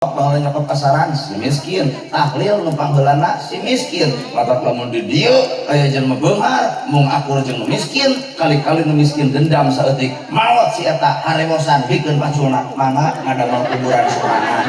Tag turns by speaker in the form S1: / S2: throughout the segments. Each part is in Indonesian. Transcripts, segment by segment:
S1: baheula nyokot pasaran si miskin, tahlil numpang heulana si miskin. Matak lamun di dieu aya jelema beunghar mung akur jeung nu miskin, kali-kali nu miskin dendam saeutik. Maot si eta harewosan pikeun paculna mangga ngadamel kuburan sorangan.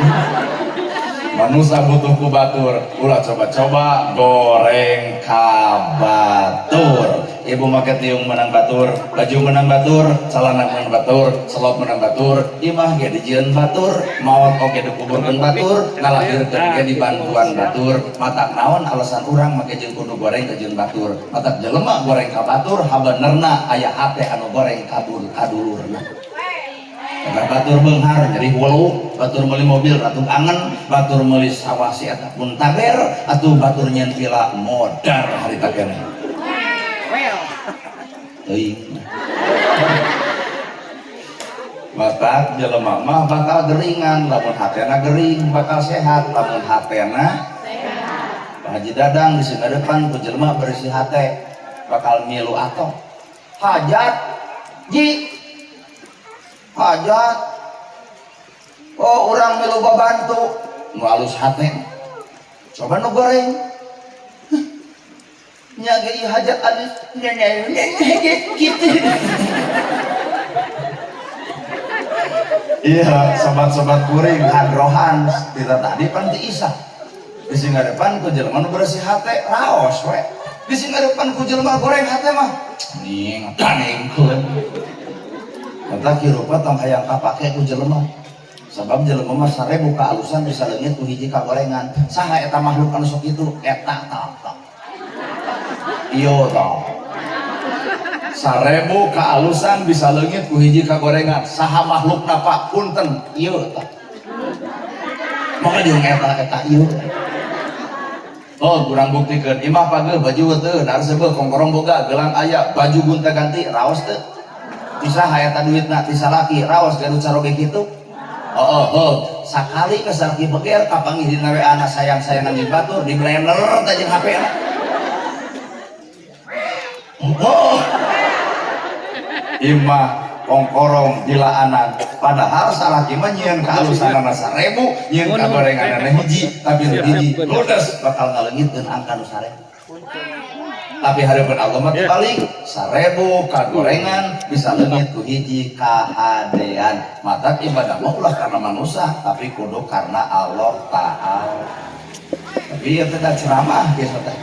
S1: Manusia butuh ku batur, ulah coba-coba goreng kabatur. Ibu make tiung menang batur, baju menang batur, celana menang batur, selop menang batur, imah ge dijieun batur, maot oge dikuburkeun batur, ngalahirkeun ge di bantuan batur. Matak naon alasan urang make jeung kudu goreng ka jeung batur. Matak jelema goreng ka batur habenerna aya hate anu goreng kadulurna. Karena batur beunghar jadi wulu, batur meuli mobil ratu angen, batur meuli sawah si eta pun taber, atuh batur nyen villa modar harita keneh. Teuing. Matak jelema mah bakal geringan, lamun hatena gering bakal sehat, lamun hatena sehat. Haji Dadang di sini depan ku jelema berisi hate bakal milu atong. Hajat ji hajat oh orang milu babantu nu alus hate coba nu goreng nya ge hajat alus gitu. Iya sobat-sobat kuring hadrohan kita tadi pan ti Isa di singa depan ku jelema nu bersih hate raos we di singa depan ku jelema goreng hate mah ning tanengkeun. Mata kirupa tong hayang kapake ku jelema. Sabab jelema mah sarebu ka alusan bisa leungit ku hiji kagorengan. Saha eta makhluk anu sok kitu? Eta tah. Iyo tah. Sarebu ka alusan bisa leungit ku hiji kagorengan. Saha makhlukna Pak? Punten. Iyo tah. Maka jeung eta iyo. Oh, kurang buktikeun. Imah pageuh baju teu, dar sebeuh kongkorong boga, gelang aya, baju gonta-ganti, raos teu. Bisa hayata duitna ti salaki raos gaduh caroge kitu. Sakali ke salaki beger kapanggih dina WA na sayang-sayangan jeung batur di blender teh jeung HP na. Imah kongkorong dilaanan padahal salaki mah nyieun ka alusanana 1000 nyieun ka gorenganana hiji tapi hiji ludes bakal ngaleungitkeun angka nu 1000. Tapi hareupeun Allah mah balik 1000 kagorengan bisa leungit ku hiji kahadean. Matak ibadah mah ulah karena manusia tapi kudu karena Allah Ta'ala. Tapi ieu teh ceramah geus teh.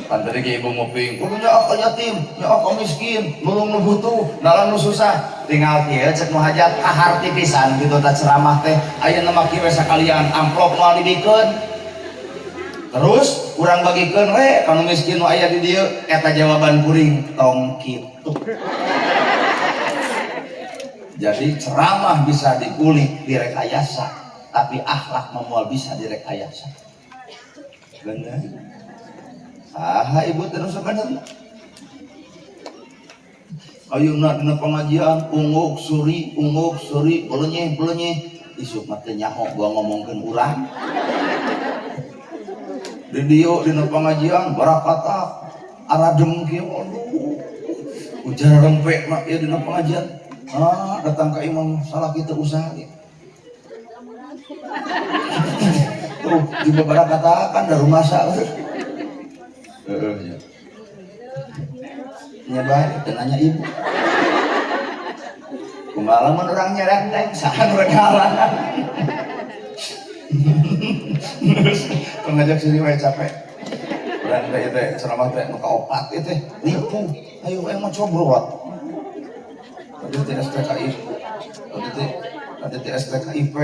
S1: Panteri ke ibu nguping, kudu nyaok ka yatim, nyaok ka miskin, nulung nu butuh, nalan nu susah. Tinggal kieu cek nu hajat kaharti pisan gitu teh ceramah teh. Ayeuna mah kieu sakalian amplop moal dibikeun. Terus urang bagikeun we kanu miskin nu aya di dieu eta jawaban kuring tong kitu. Jadi ceramah bisa dikulik direkayasa tapi akhlak moal bisa direkayasa. Bener. Saha ibu terus sebenarnya. Ayeuna dina pengajian unguk suri beulenyeh isuk mah teh nyaho gua ngomongkeun urang. Di dieu dina pengajian barakata aradem kieu aduh ujar rempe mak ieu dina pengajian datang ka imam salah kita usaha gitu. Tuh juga barakata kan da rumah sa nya bae teu nanya ibu kumaha mun urang nyerenteng saha regalan. Ngajak sini wae capek. Urang teh teh ceramah teh nu kaopat teh nipu. Ayo we mah cobrot. Tadi teh STKI. Tadi teh STKIP.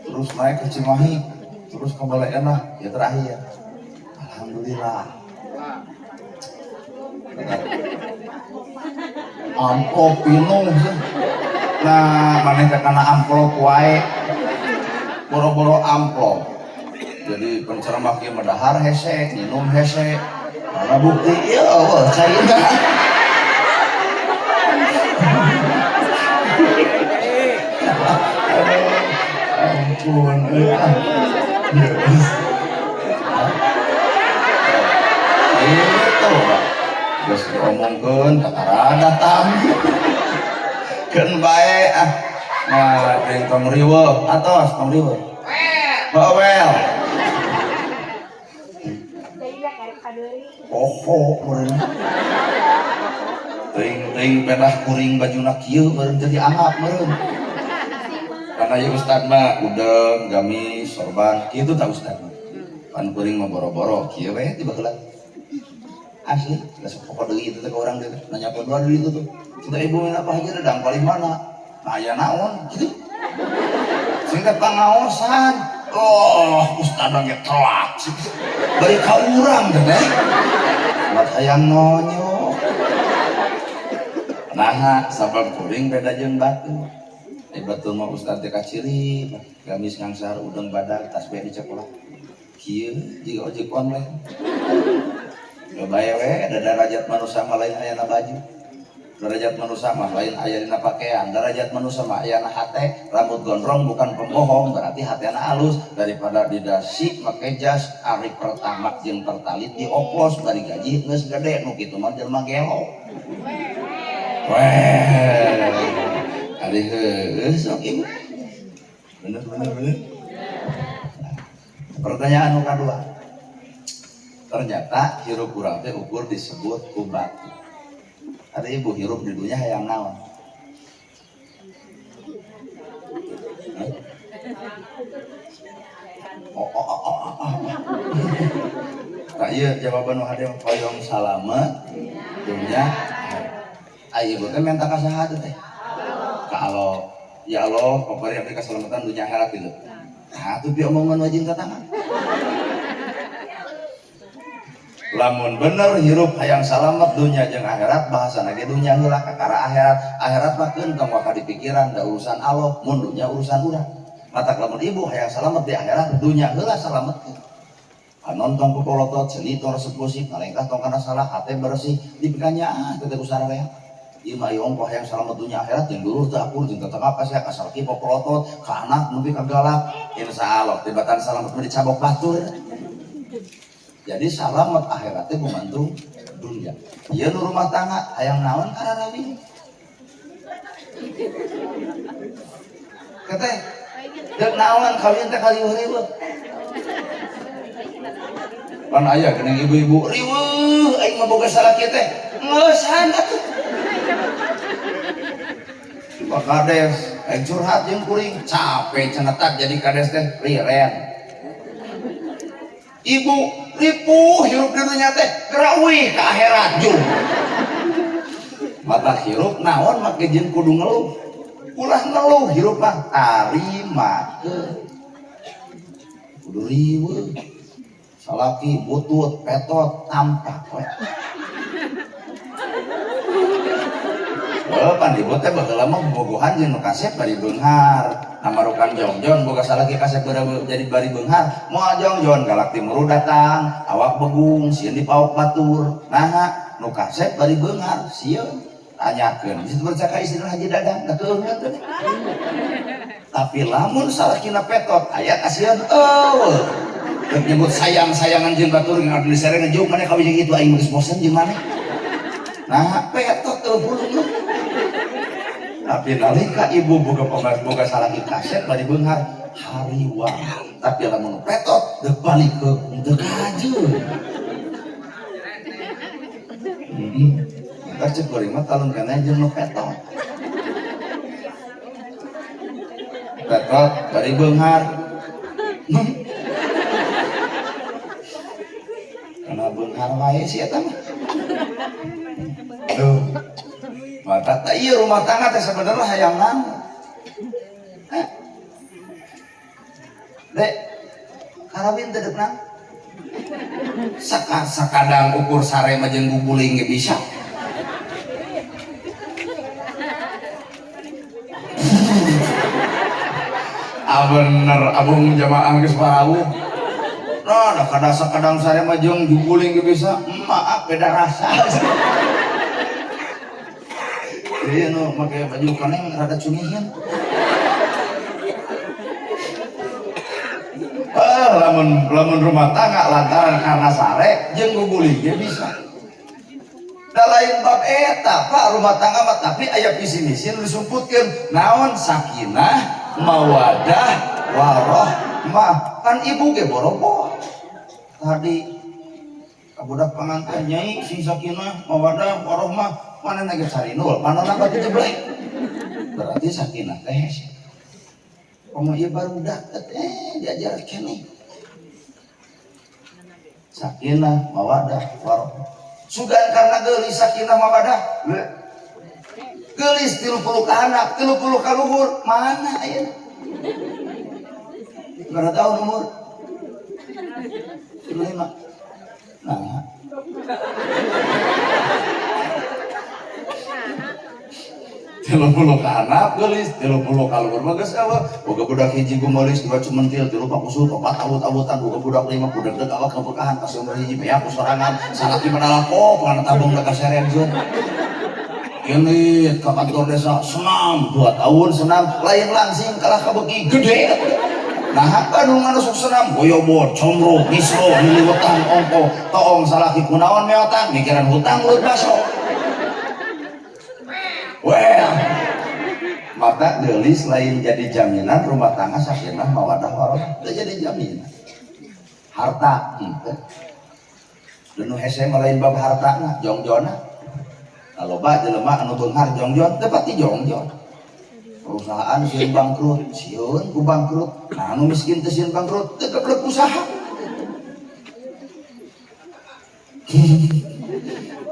S1: Terus naik ke Cimahi, terus ke Baleena, ya terakhir. Alhamdulillah. Amplop pinuh. Nah, maneh teh kana amplop wae. Boro-boro amplop. Jadi penceramah kieu mah dahar hese, minum hese. Mana bukti ieu eueuh cairna. Ampun itu geus diomongkeun kakarana tam. Keun bae nah tong riweuh atos tong riweuh. bawel meureun teuing pedah kuring bajuna kieu meureun jadi angap meureun karena ya ustad mah udeng gamis sorban kitu tah ustad mah pan kuring mah boro-boro kieu we ti baheula asli geus pokok deui itu teh ka urang teh nanya kedua deui itu tuh cinta ibu minta apa aja dadang paling mana nah aya naon gitu sehingga pangaosan ustad ge telak bari ka urang teh buat hayang nonyo nah sabab kuring beda jeung batu betul mah ustad teh kaciri gamis ngangsar udeng badak tas bae di sekolah kieu jiga ojek online bae we da derajat manusia mah lain aya na baju derajat manusia mah lain aya dina pakaian derajat manusia mah aya na hate rambut gondrong bukan pembohong berarti hatena halus daripada didasi make jas ari pertama jeung pertalit dioplos bari gaji geus gede nu kitu mah jelema gelo weh ari heus oke bener pertanyaan nu kadua ternyata hirup urang teh ukur disebut ku batu ada ibu hirup di dunia hayang naon tak iya jawaban nu hade hoyong salamet dunia ayo ibu teh minta kasaha teh ka Allah ya Allah pokoknya abdi keselamatan dunia akhirat gitu nah tuh pieu omongan wajin ka tangan lamun bener hirup hayang salamet dunia jeung akhirat bahasana ge dunia heula kakara akhirat mah keun waka di pikiran da urusan Allah mun dunia urusan urang matak lamun ibu hayang salamet di akhirat dunia heula salamet nonton ku polotot selitor sepusi kalengkah tong kana salah hate bersih dipikanya teh usara we ieu mah ongko hayang salamet dunia akhirat jeung dulur teu akur jeung teu apa sia kasal ki polotot ka anak nepi ka galak insyaallah tibatan salamet mah dicabok batur. Jadi salamet akhiratnya membantu dunia. Iya nu rumah tangga hayang naon kararawi. Kata deuk naon kawin teh kali riweuh. Pan aya geuning ibu-ibu riweuh aing mah boga salaki teh geus atuh. Pak kades aing curhat jeung kuring capek cenah tak jadi kades teh riren. Ibu ripuh hirup di dunia teh gerawih ke akhirat jung mata hirup naon make jin kudu ngeluh ulah ngeluh hirup mah tarimakeun kudu riweuh salaki butut petot tampak we pan ibu teh baheula mah bogohan jeung nu kasep bari beunghar namarukan jongjon boga salaki kasep jadi bari beunghar moal jongjon galak timur datang awak begung sieun dipaok batur nah nu kasep bari beunghar sieun tanyakeun bisa bercaka istri Haji Dadang kateueun teh tapi lamun salakina petot aya kasieun eueuh teu nyebut sayang-sayangan jeung batur ngarep disereng jeung maneh kawin jeung kitu aing geus bosen jeung maneh nah petot teu bulu tapi nalika ibu boga salaki kaset bari beunghar hariwang tapi lamun petot deuk balik ke deuk ajeun kita cek kuring mah talun kana jeung nu petot bari beunghar kana beunghar wae si eta mah tuh mata tak iya rumah tangga teh sebenarnya hayang naon dek karawin teh deuk naon sakadang ukur sare mah jeung guguling ge bisa bener abung jamaah geus parauh nah kada sakadang sare mah jeung guguling ge bisa maaf beda rasa jadi nu make baju kaneng rada cunihin lamun rumah tangga lantaran karena sare jeung guguling ge bisa da lain bab eta Pak rumah tangga mah tapi aya visi misi nu disumputkeun naon sakinah mawadah warohmah mah kan ibu ge boro-boro tadi budak pengantin nyai si sakinah mawadah warohmah mana lagi cari nul panona batu jeblek berarti sakinah teh komo ieu baru deket diajar kene sakinah mawadah warohmah sugan karena geulis sakinah mawadah geulis 30 ka anak 30 ka luhur mana ayeuna berapa tahun umur 5 nah ka anak geulis 30 ka luhur mah geus eueuh boga budak hiji gumolis dua cumentil 3 pakusut 4 awut-awutan boga budak 5 budak deuk awak kepekahan pas umur hiji beak sorangan salaki madalako pangan tabung ka serenjeun ini ke kantor desa senam 2 tahun senam lain langsing kalah kabeuki gede nah anu nganusuk senam goyobot comro misro liliwetan ongko toong salaki kunaon meotan mikiran hutang ulut baso well maka geulis lain jadi jaminan rumah tangga sakinah mawadah warohmah teu jadi jaminan harta henteu nu hese lain bab hartana jongjona loba jelema anu beunghar jongjon teu pati jongjon perusahaan sieun bangkrut sieun ku bangkrut nah anu miskin teu sieun bangkrut teu keblek usaha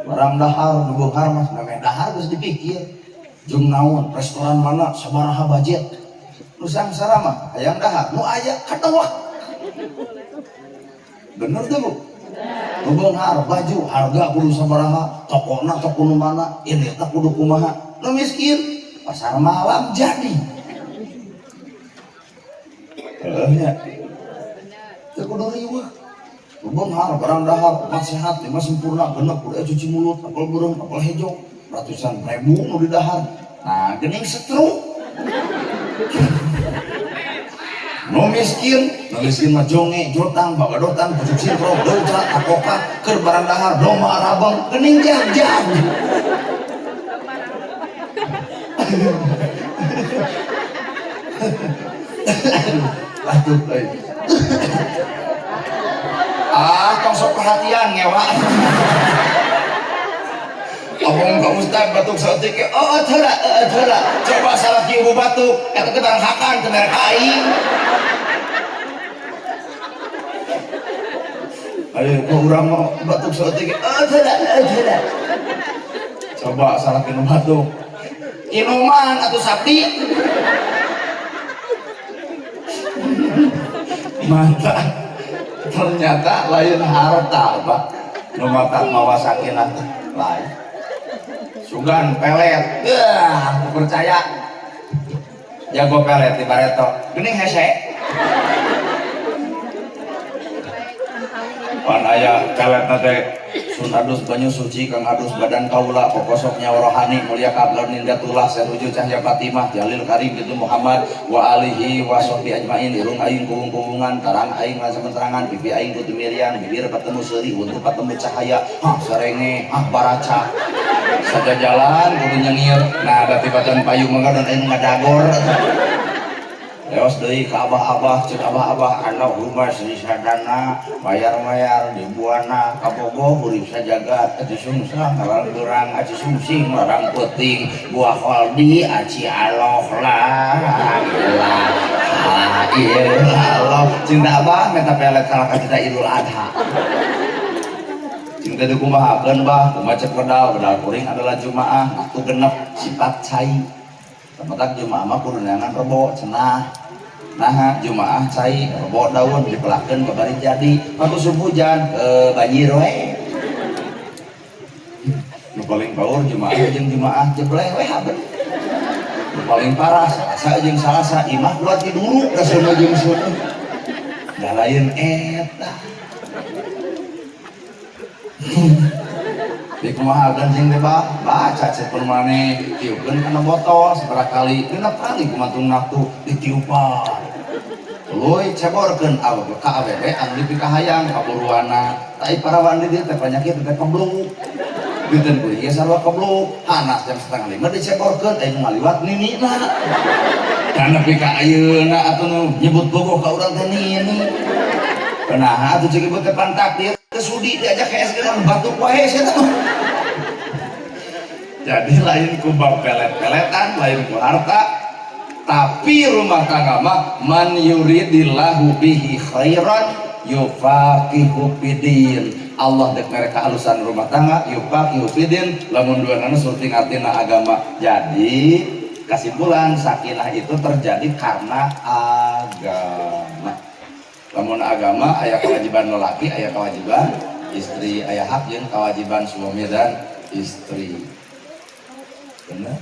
S1: barang dahar nu beunghar mah namanya dahar geus dipikir jeung naon restoran mana sabaraha budget nu sangsara mah hayang dahar nu aya kadawak bener teh Bu nu beunghar baju harga kudu sabaraha tokona toko nu mana ini teh kudu kumaha nu miskin pasar malam jadi nya teu kudu riweuh nu beunghar barang dahar mah sehat mah sempurna genep kudu cuci mulut apal beureum apal hejo ratusan ribu nu di dahar nah geuning setruk nu miskin mah jonge jotang bagadotan pucuk sintro beunca takoka keur barang dahar domba arabang geuning jajan aduh tong sok perhatian ngewa omong ka ustad batuk saeutik oh heula coba salaki ibu batuk eta teh barang hakan teu merek aing ayo kok urang mah batuk saeutik oh heula coba salaki nu batuk inuman atau sapi mata ternyata lain harta Pak nu mata mawa sakinah lain sugan pelet aku percaya jago pelet di Bareto geuning hese pan aya pelet teh sun adus banyu suci kang adus badan kaula pokosoknya rohani mulia kablar nindatullah seruju cahya Fatimah Jalil Karim bintu Muhammad wa alihi wa sahbi ajmain irung aing kuung-kuungan tarang aing rasa penerangan pipi aing kudu mirian bibir patemu seuri untuk patemu cahaya sarenge baraca saja jalan kudu nyengir nah da tibatan payung mangga dan aing ngadagor leos deui ka abah-abah ceuk abah-abah anak rumah seni sadana mayar-mayar di buana kabogoh urip sajagat atuh sungsang ngalang geurang aci sungsing larang peuting buah holdi aci aloh lah ilah cinta abah meta pelet kalaka cinta Idul Adha cinta dikumahakeun bah kumaha cek pedal kuring adalah jumaah waktu genep sifat cai temetak jumaah mah kudu neangan rebo cenah nah jumaah cai rebo daun dipelakeun kabari jadi waktu hujan banjir we nu paling baur jumaah jeung jumaah jebleh we haben nu paling parah Salasa jeung Salasa imah dua ti dulu ka sono jeung sono da lain eta di kumaha gancing teh baca cek permane tiupkeun kana botol sabaraha kali genep kali kumatung naftu ditiupan tuluy ceborkeun ka awewe anu dipikahayang kaburuana tai parawan di dieu teh panyakit teh kebluk dinten kuy ieu sarua kebluk panas jam 4:30 diceborkeun aya nu ngaliwat ninina karena pika ayeuna atuh nyebut bogoh ka urang teh ini nah atuh ceuk ibu teh pantak dia sudi diajak ke SG batu wae sia teh jadi lain ku bab pelet-peletan lain ku harta tapi rumah tangga mah man yuridillahu bihi khairan yufaqihu fiddin Allah dek mereka halusan rumah tangga yufaqihu fiddin lamun duanana surti ngartina agama jadi kesimpulan sakinah itu terjadi karena agama lamun agama aya kewajiban lelaki aya kewajiban istri aya hak jeung kewajiban suami dan istri bener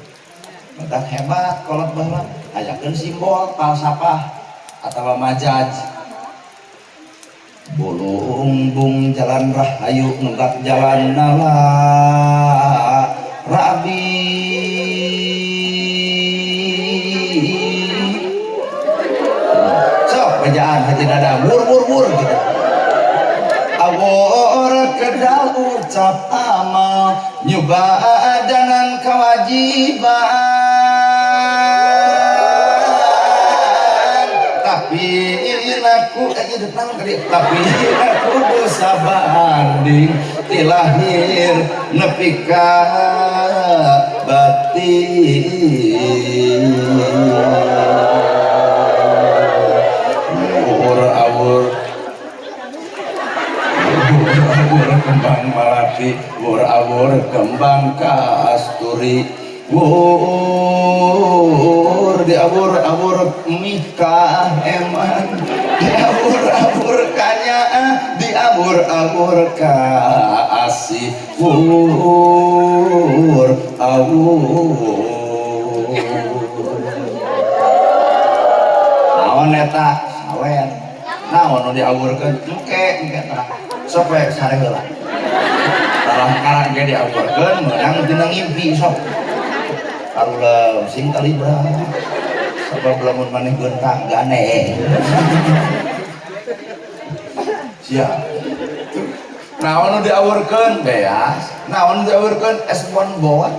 S1: mata hebat kolot baheula ayakeun simbol falsafah atawa majaj buluung jalan rahayu nunggak jalan nala rabi sok bejaan haji dada wur gitu awor kedal ucap amal nyoba dengan kewajiban tapi aku tapi aku dosa banding tilahir nepika batin awur kembang melati awur kembang kasturi diabur mikah eman diabur kanya diabur ka asih awur naon eta sawen naon nu diaburkeun engke tah sope sare heula talah karang ge diaburkeun meunang dina ngimpi sok karuleum sing kalibra sabab lamun maneh geuntang gane sia naon nu diaurkeun beas naon nu diaurkeun espon bot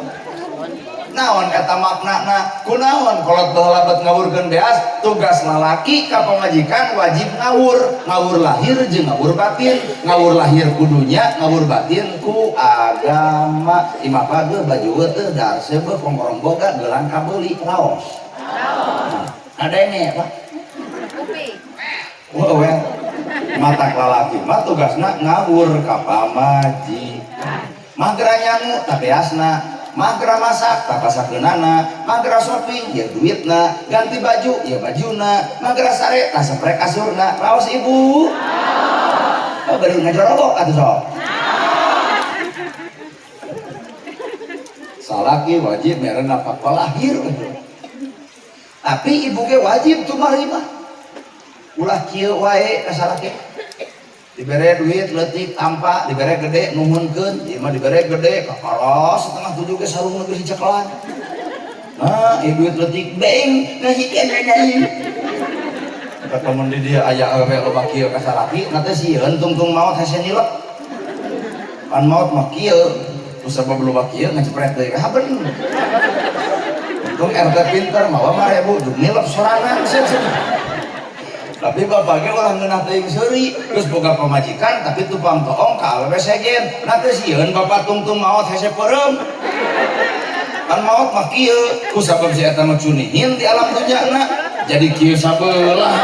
S1: naon eta maknana kunaon kolot baheula bet ngawurkeun beas tugas lalaki ka pamajikan wajib ngawur lahir jeung ngawur batin ngawur lahir kudunya ngawur batin ku agama imah pageuh baju teh dar sebeuh kongkorong boga gelang kabeuli raos ada ini apa well mata lalaki mah tugasna ngawur ka pamajikan magra nyangu tapi asna magra masak tapasakeunana magra shopping ya duitna ganti baju ya bajuna magra sare taseprek kasurna raos ibu oh bari ngajorobok atuh sok salaki wajib merena fakta lahir tapi ibu ge wajib tumarima ulah kieu wae ka salaki dibere duit leutik tampa dibere gede nuhunkeun ieu mah dibere gede kaparos setengah 7 ge sarung geus diceklan nah ieu duit leutik beng ngahikeun nyai kata mun di dieu aya awewe loba kieu ka salaki na teh sieun tungtung maot hese nilep pan maot mah kieu kusabab loba kieu ngacepret deui ka haben untung RT pinter mawa mah bu nilep sorangan tapi bapaknya orang ngeunah teuing seuri terus boga pamajikan tapi tupang toong ka awewe segen na teh sieun bapak tungtung maot hese peureum kan maot mah kieu kusabab si eta mah cunihin di alam dunyana jadi kieu sabelah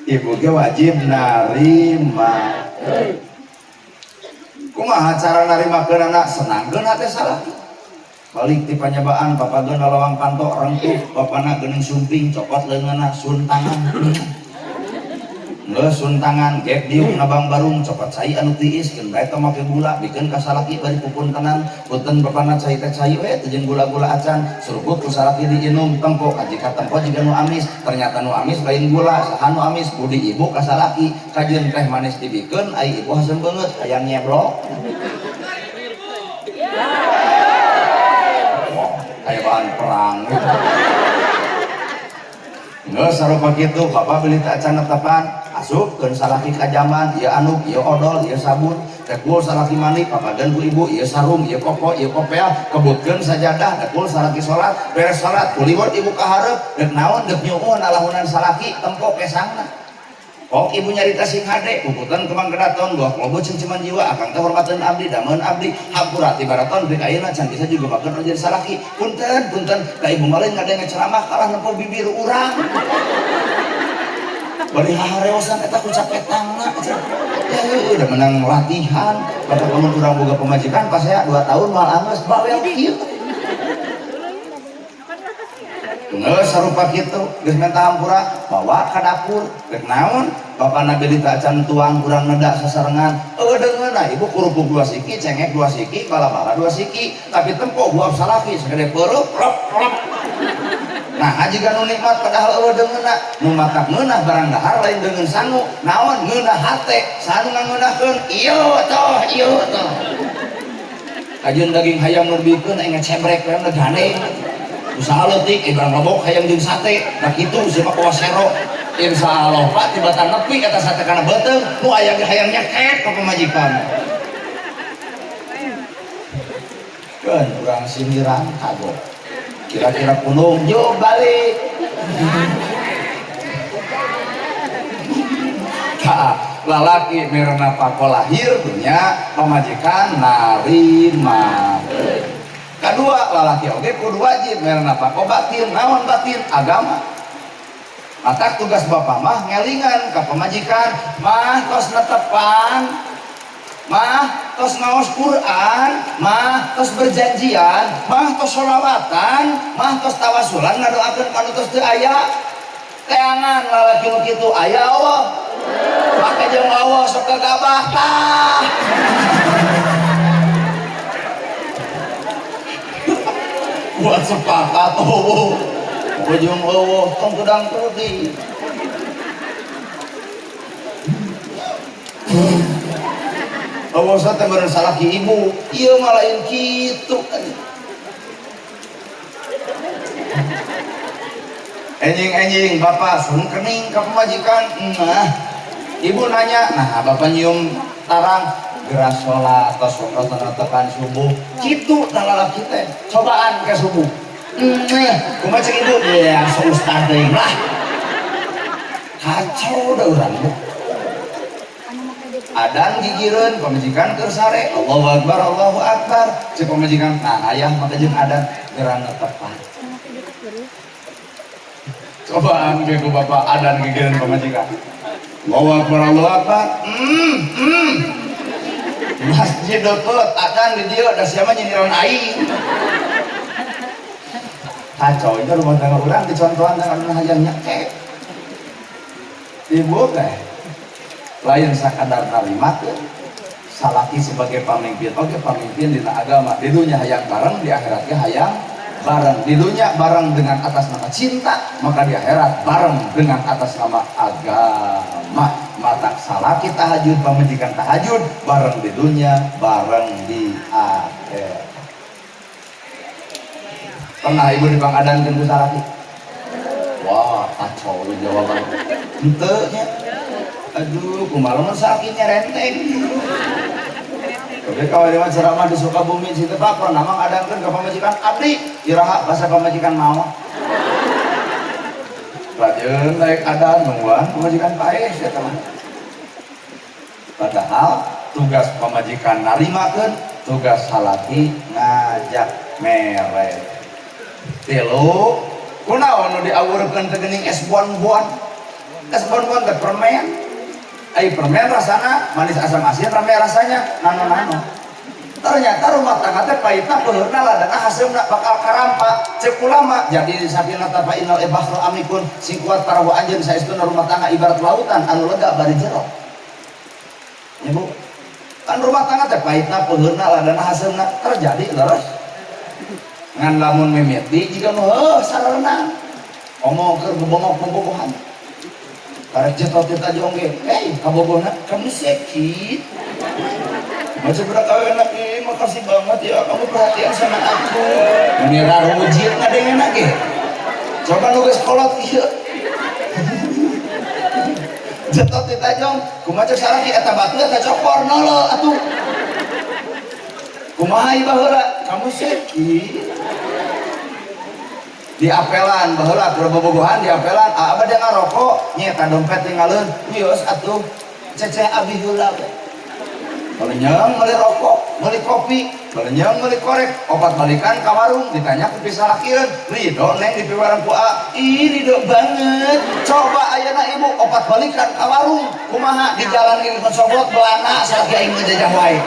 S1: ibu ge wajib narima kumaha cara narimakeun anak senangkeun hate salaki balik di panyabaan papageun lalawang panto rengkuh bapana geuning sumping copot leungeunna suntangan geus suntangan gek diuk nabang barung copot cai anu tiis keun bae teh make gula bikeun ka salaki bari pupuntenan punten bapana cai teh cai we teh jeung gula-gula acan suruput ku salaki diinum tempo jika tempo jiga nu amis ternyata nu amis lain gula saha nu amis budi ibu ka salaki kajeun teh manis dibikeun ai ibu haseun beungeut hayang nyeblok kayak bahan perang nggak sarupa gitu bapak beli acan netapan asupkeun salaki ka jamban ieu anuk ieu odol ieu sabun tekul salaki mandi papageun ku ibu ieu sarung ieu koko ieu kopea kebutkeun sajadah tekul salaki salat beres salat kuliwat ibu ka hareup deuk naon deuk nyuun alahunan salaki tempo pesangna. Kok ibu nyarita sing hade puputan kemang kedaton gua klobo cengceman jiwa akan teh hormateun abdi dameun abdi hampura tibaraton bik ayeuna can bisa juga bakeun urang jadi salaki punten ka ibu malin ngadenge ceramah kalah nempo bibir urang bari hareosan eta ku capetangna ya udah menang latihan bapak lamun urang boga pemajikan pas saya 2 tahun mal anggeus bawel kieu ngeus sarupa kitu geus menta hampura bawa ka dapur rek naon bapak nabi ditacan tuang kurang nedak sasarengan eueudeungeunna ibu kurupuk 2 siki cengek 2 siki bala-bala 2 siki tapi tempo buab salaki sagede peureuk plop plop nah ajiga nu nikmat padahal eueudeungeunna nu matak ngeunah barang dahar lain deungeun sangu naon ngeunah hate sanu ngeunahkeun ieu toh kajun daging hayam nerbikeun engke cebrek we gandeng usaha leutik ibrang lobok hayang jeung sate nah kitu siapa kuah sero insyaallah Pak tibatan nepi eta sate kana beuteung nu aya ge hayang nyeket ka pamajikan keun urang sindiran kagok kira-kira punung yo balik lalaki mirna pakolahir punya pamajikan narima kedua lalaki oge kudu wajib merana pako batin naon batin agama maka tugas bapak mah ngelingan ka pamajikan mah tos netepan mah tos ngaos Quran mah tos berjanjian mah tos sholawatan mah tos tawasulan ngadoakeun kanu tos teu aya teangan lalaki nu kitu aya Allah maka jeung Allah sok kagabah tah buat sepakat ujung tong gedang tudi saya bener salaki ibu iya malain gitu enjing bapak sun kening ke pemajikan ibu nanya nah bapak nyium tarang geras sholat atau sholat tekan subuh gitu dalam kita cobaan ke subuh kumaha cek ibu ya seustad deui lah kacau da urang adan gigireun pamajikan keur sare Allahu akbar cek pamajikan nah aya maka jeung adan geurang tepat cobaan ke ku bapak adan gigireun pamajikan Allahu akbar masjid deket akan di dia ada siapa nyindiran aing kacau itu rumah tangga orang dicontohan dengan hajang nyakek ibu teh lain sakadar narimat salaki sebagai pemimpin oke pemimpin di agama di dunia hayang bareng di akhiratnya hayang bareng di dunia bareng dengan atas nama cinta maka di akhirat bareng dengan atas nama agama matak salaki tahajud pamajikan tahajud bareng di dunia bareng di akhirat pernah ibu dibang adankeun ku salaki wah kacau jawaban henteu nya aduh kumaha mun sakinya renteng tapi kalau dia ceramah di Sukabumi situ Pak pernah ngadankeun ka pamajikan abdi iraha bahasa pamajikan mau Rajeun naik adan nungguan pemajikan paes ya teman. Padahal tugas pemajikan narimakeun, tugas salaki ngajak mere. Tilu, kunaon nu diawurkeun teh geuning es bon-bon. Es bon-bon teh permen. Ai permen rasana manis asam asin rame rasanya nano-nano. Ternyata rumah tangga teh pahitna peurna ladana hasilna bakal karampa cek ulama jadi sabina tapa innal bahru amikun sing kuat parahu anjeun saestuna rumah tangga ibarat lautan anu lega bari jero ya bu kan rumah tangga teh pahitna peurna ladana hasilna terjadi leres ngan lamun mimiti jika nu heuh sararena omong keur bobongok-bobogohan karek jetot teh jongge kabogohna kamu sakit macam berapa enak ini, makasih banget ya kamu perhatian sama aku. Menira rujit nggak ada enak ya. Coba nugas kolot iya. jetot ditajong kumaha cek saraki eta batu eta cokor nolo atuh kumaha ieu baheula kamu sih di apelan baheula keur bobogohan di apelan abah dia ngarokok nyeta dompet tinggalin wios atuh cece abi heula balenyang meuli rokok meuli kopi balenyang meuli korek obat balikan ka warung ditanya ku pisalakieun ridho neng di warung ku ih ridho banget coba ayeuna ibu obat balikan ka warung kumaha di jalan ini mensobot belana salaki aing ngejajah wae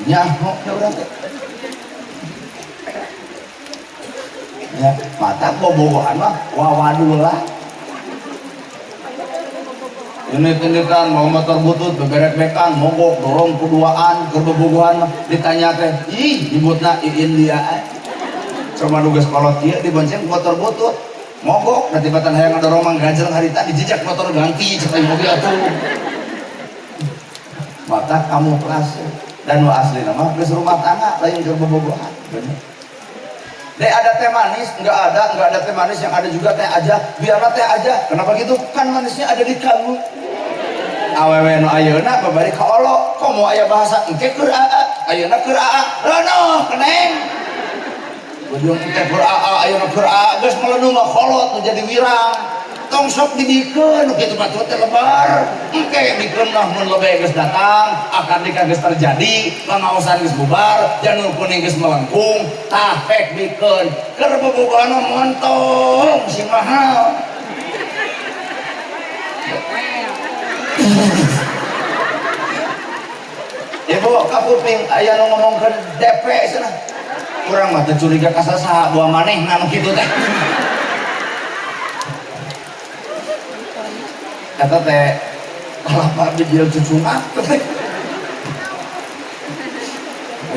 S1: nyaho ya urang teh ya mata bobogohan mah wawaduh lah ini tindikan mau motor butut beberek-bekan mogok dorong kuduaan kerbobogohan ditanya teh ih nyebutna iin dia cuma nugas kolot dia dibonceng motor butut mogok nanti batan hayang dorong manggajel harita dijejak motor ganti cetai mobil atuh mata kamu kelas dan nu asli nama geus rumah tangga lain kerbobogohan bener deh ada teh manis, nggak ada teh manis yang ada juga teh aja, biarlah teh aja. Kenapa gitu? Kan manisnya ada di kamu. Awewe nu ayeuna babari ka olo, komo aya bahasa engke keur aa, ayeuna keur aa. Lono keneng. Ujung engke keur aa, ayeuna keur aa, geus melenu mah kolot nu jadi wirang. Tong sok dibikeun kitu mah teh lebar. Engke dikeun mah mun lebe geus datang, akad nikah geus terjadi, pangaosan geus bubar, janur kuning geus melengkung, tah pek dikeun. Keur bobogohan montong si mahal. Ibu kapuping aya nu ngomongkeun DP cenah. Urang mah teh curiga ka saha buah manehna nu kitu teh. Kata teh kelapa bijil cucungat teh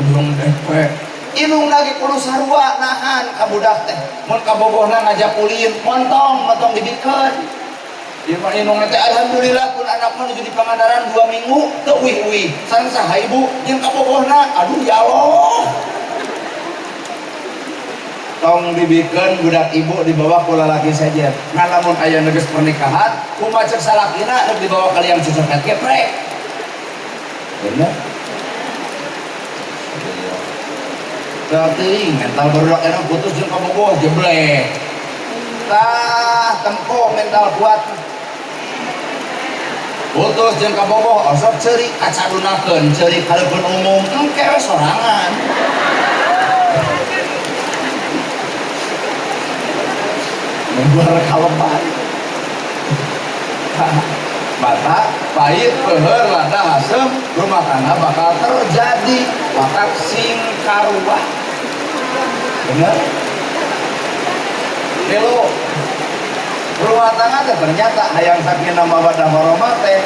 S1: ujung DP inung lagi kudu sarua nahan ka budak teh mun kabogohna ngajak ulin montong dibikeun ieu mah inung teh alhamdulillah kun anak mah jadi pangandaran 2 minggu teu uih-uih sareng saha ibu jeung kabogohna aduh ya Allah tong dibikeun budak ibu dibawa ku lalaki saja ngalamun aya geus pernikahan kumaha cek salakina rek dibawa ka liang cucoket geprek bener berarti mental barudak enak putus jeung kabogoh jeblek tah tempo mental kuat putus jeung kabogoh osok ceuri kacadunakeun ceuri kaleupeun umum engke we sorangan membuat kalepan mata pahit peher lada asem rumah tangga bakal terjadi maka sing karuah bener lelo rumah tangga teh ternyata hayang sakinah mawaddah warahmah teh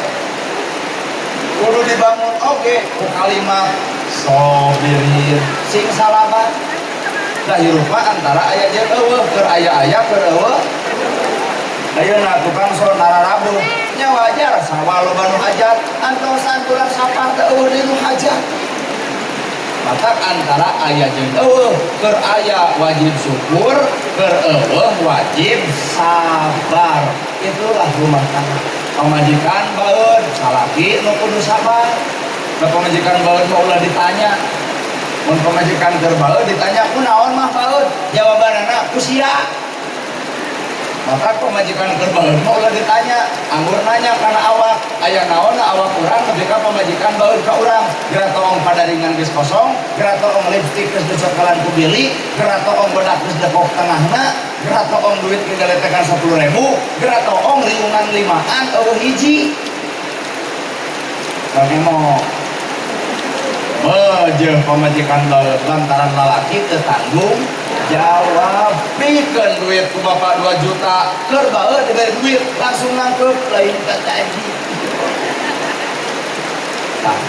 S1: kudu dibangun oge ku kalimat sobirin sing salabat dah hirupa antara ayah jeung eueuh keur aya keur eueuh ayeuna tukang sol nararabuh nya wajar sawa loba nu hajat antosan turang sapar teu eueuh deui nu hajat maka antara ayah jeung eueuh keur aya wajib syukur keur eueuh wajib sabar itulah rumah tangga pamajikan baeud salaki nu kudu sabar pamajikan baeud mah ulah ditanya mun pamajikan keur baeud ditanya kunaon mah baeud jawabanana ku sia maka pamajikan keur baeud mah ulah ditanya anggur nanya kana awak aya naonna awak urang nepi ka pamajikan baeud ka urang geura tong padaringan geus kosong geura tong lipstik geus dicokelan ku bili geura tong bedak geus depok tengahna geura tong duit ngagaletekan 10.000 geura tong riungan 5an eueuh hiji bagaimana mejeuh pamajikan baeud lantaran lalaki teu tanggung jawab pikeun duit ku bapak 2 juta keur baeud diberi duit langsung nangkep lain kata aji nah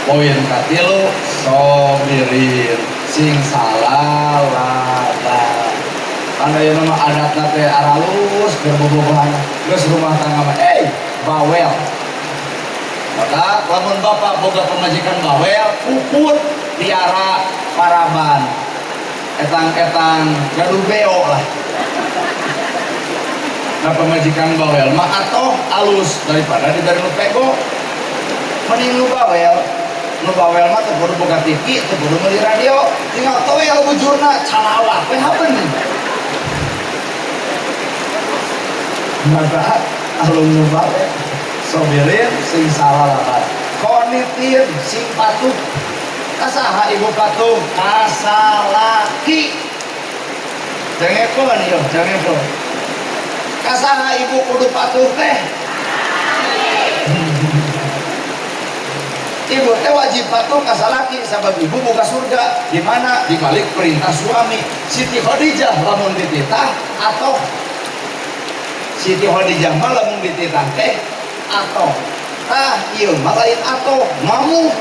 S1: poin katilu sobirin sing salalada anu ieu mah adatna teh aralus keur bobogohan geus rumah tangga mah bawel maka lamun bapak boga pemajikan bawel puput tiara paraban etang gaduh beo lah nah pemajikan bawel mah atau alus daripada diberi nu pego mending nu bawel mah teu kudu boga TV teu kudu meuli radio tinggal toel bujurna calawat we hapen maka alun nu bawel sobirin sing salalakat konitin sing patuh kasaha ibu patuh kasalaki jengekon yo jengekon kasaha ibu kudu patuh teh ibu teh wajib patuh kasalaki sabab ibu buka surga di mana di balik perintah suami. Siti Khadijah lamun dititah atau Siti Khadijah mah lamun dititah teh atau ieu mah lain atau mamu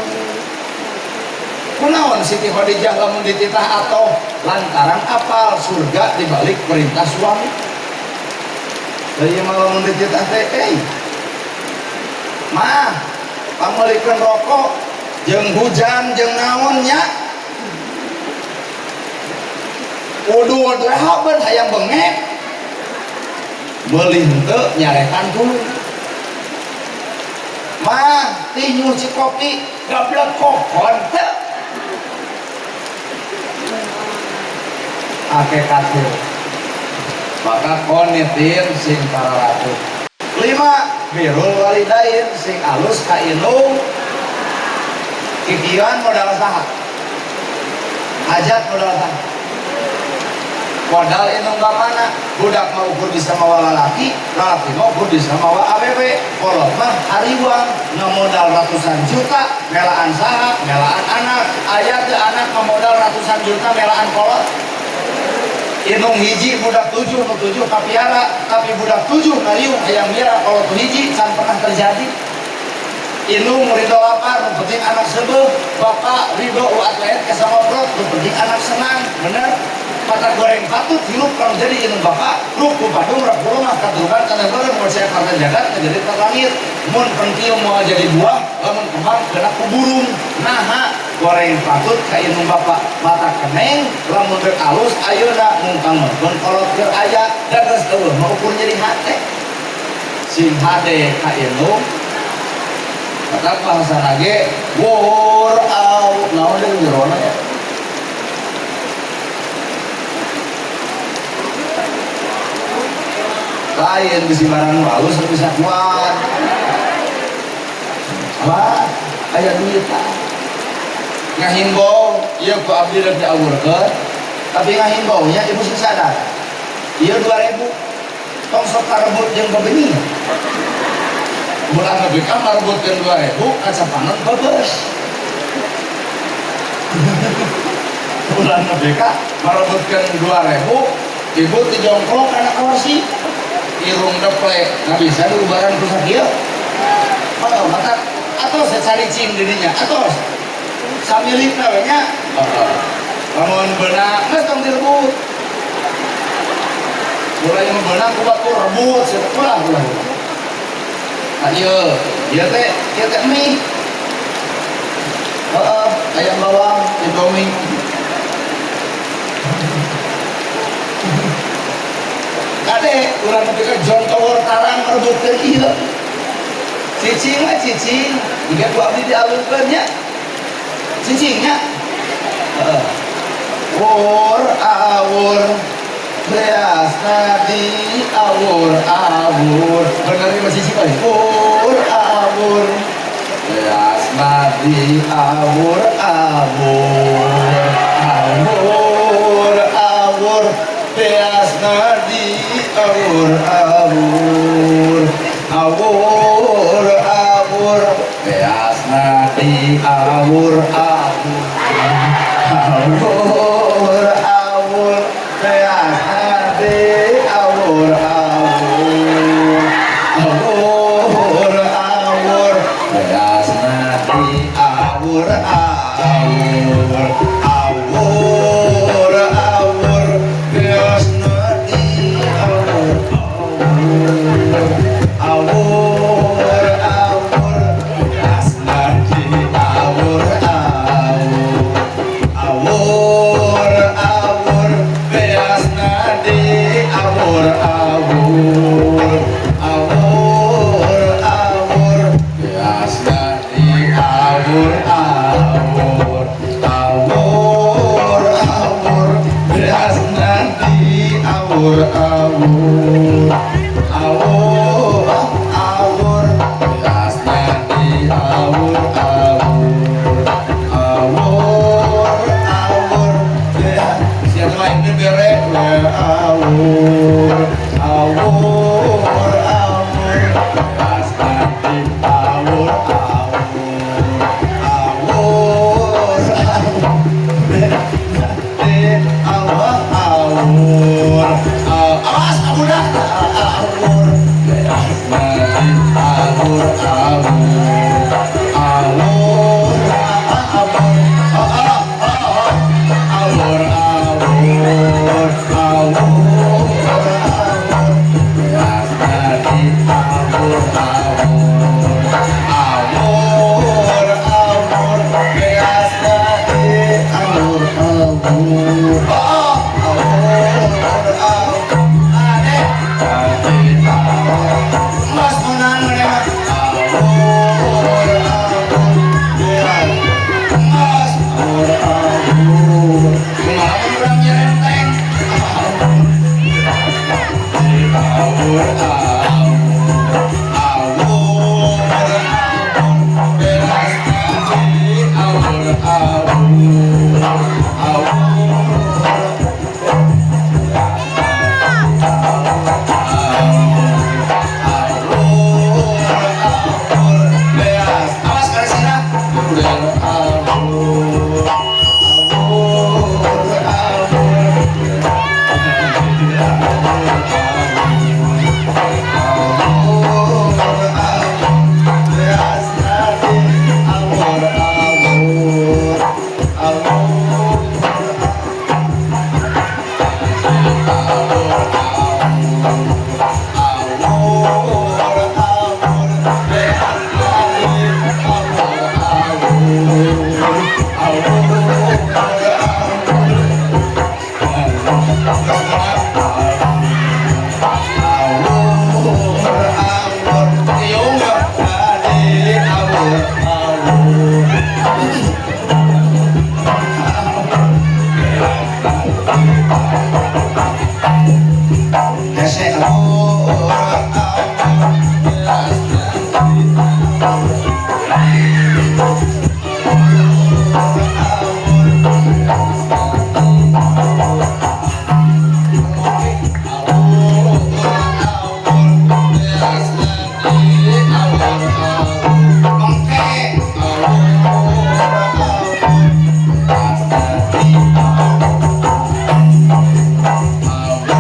S1: kunaon Siti Khadijah lamun dititah atau lantaran apal surga di balik perintah suami. Dari malam dititah teh, mah, pamelikeun rokok, jeung hujan, jeung naonnya, uduh haben hayang bengek, beulih henteu nyarekan dulu. Mah, ti nyuci kopi, gablek kokon teu. Ake katul. Maka konitin sing paralatu 5 birul walidain sing alus ka indung kikian modal saha hajat modal saha modal indung bapana budak mau ukur bisa mawa lalaki mau ukur bisa mawa awewe kolot mah hariwang ngamodal ratusan juta melaan saha melaan anak ayat anak ngamodal ratusan juta melaan kolot inung hiji budak 7 kapiara tapi budak 7 ngaliung hayang miara kalau tuh hiji san pernah terjadi inung ridho lapar penting anak sebel bapak ridho atlet kesama brot penting anak senang bener mata goreng patut hidup kalau jadi inung bapak ruku padung rapuluh mah katurukan karena bener mau saya karena jagat jadi terlangit mun pentil mau jadi buah lamun kembang kena kuburung nah goreng patut ka inung bapak mata keneng lamun rek alus ayeuna mungkang mun kolot keur aya dados eueuh mau ukur jadi hate sing hade ka inung kata bahasa nage wor out naon deui jerona ya lain bisi barang halus bisa kuat apa aya duit ngahimbau iya ku abdi rek diawurkeun tapi ngahimbaunya ibu sing sadar ieu 2000 tong sok karebut jeung bebenih bulan lebih kan marebutkeun 2000 kacapanon bebeus bulan lebih kan marebutkeun 2000 ibu dijongkrok kana kursi irung deplek nggak bisa diubaran pusat dia oh mata atau saya cari cing dirinya atau samilik namanya namun benak nggak tong direbut mulai membenang kubat tuh rebut setelah pulang iya teh mie ayam bawang indomie kade urang ketika John Tower tarang merebutkeun ieu cicing mah cicing jika ku abdi dialurkeun nya cicingnya wur awur beas nadi awur bener ini masih cicing wur awur beas nadi awur beas nadi awur beas nadi awur beas nadi awur beas nadi awur awur nanti awur-awur awur awur beas nanti awur-awur awur awur ya siapa main di bere awur awur awur beas nanti awur awur awur awur awas udah awur nanti awur awur awur awur beas nanti awur awur beas nanti awur Mas menang mereka Mas gimana kurangnya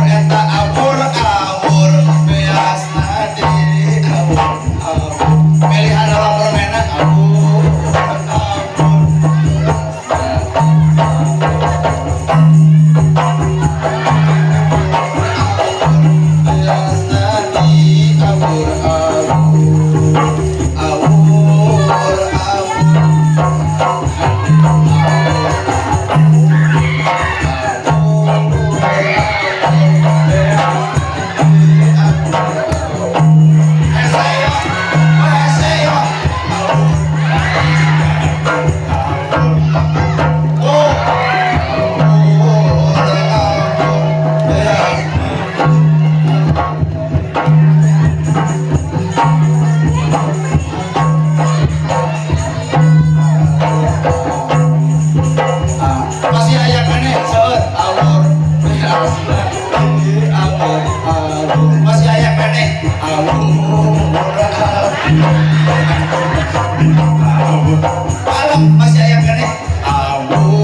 S1: renteng awas kali sirah masih ayam kan nih awur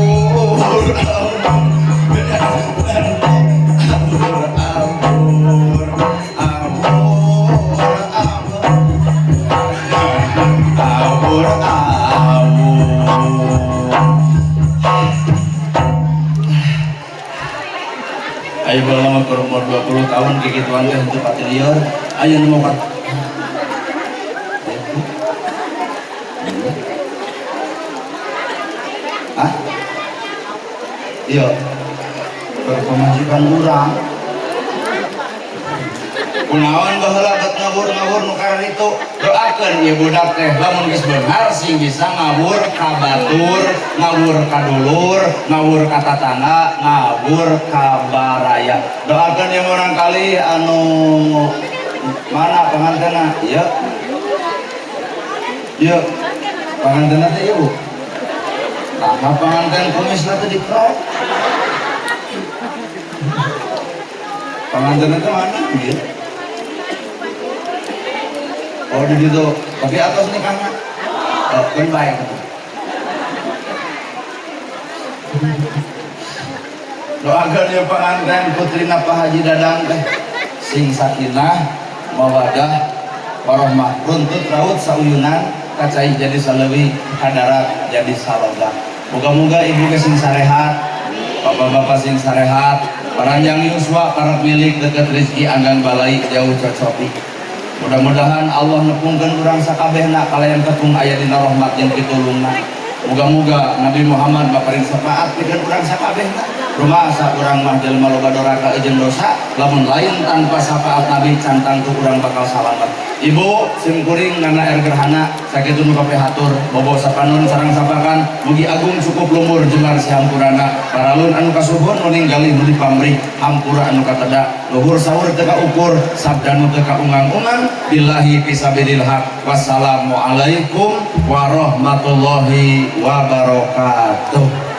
S1: ayo kalau mau 20 tahun kayak gituan teh untuk pati liar ayo nemu pak iya berpemajikan kurang kunaon baheula bet ngawur-ngawur nu karena itu doakeun ieu budak teh lamun geus beunghar sing bisa ngawur ka batur, ngawur ka dulur, ngawur ka tatangga, ngawur ka baraya. Doakeun yang orang kali anu mana pengantenna? Ieu. Ieu. Pengantenna teh ieu. Nah, pengantin kumisna teh dikrok. Pengantin itu mana? Gitu. Oh di situ, tapi atas nikahnya, oh kan baik. Doakan ya pengantin putri Pak Haji Dadang teh, sing sakinah, mawadah, warahmah, runtut raut sauyunan, kacai jadi salewi, hadarat jadi saloga. Moga-moga ibu sing sarehat, bapak-bapak sing sarehat, paranjang yuswa, para milik deket rezeki anggang balai jauh cocopi. Mudah-mudahan Allah nepungkeun urang sakabehna kalayan tepung aya dina rahmat jeung pitulungna. Moga-moga Nabi Muhammad baparin syafaat pikeun urang sakabehna. Rumasa urang mah jelema loba doraka jeung dosa, lamun lain tanpa syafaat Nabi cantang tu urang bakal salamet. Ibu sim kuring ngana air gerhana sakitu nu kape hatur bobo sapanon sareng sapakan mugi agung cukup lumur jemar si hampurana paralun anu kasuhun nu ninggali nu dipamrih hampura anu kateda luhur sahur teu kaukur sabda nu teu kaungang-ungang billahi fisabilil haq. Wassalamualaikum warahmatullahi wabarakatuh.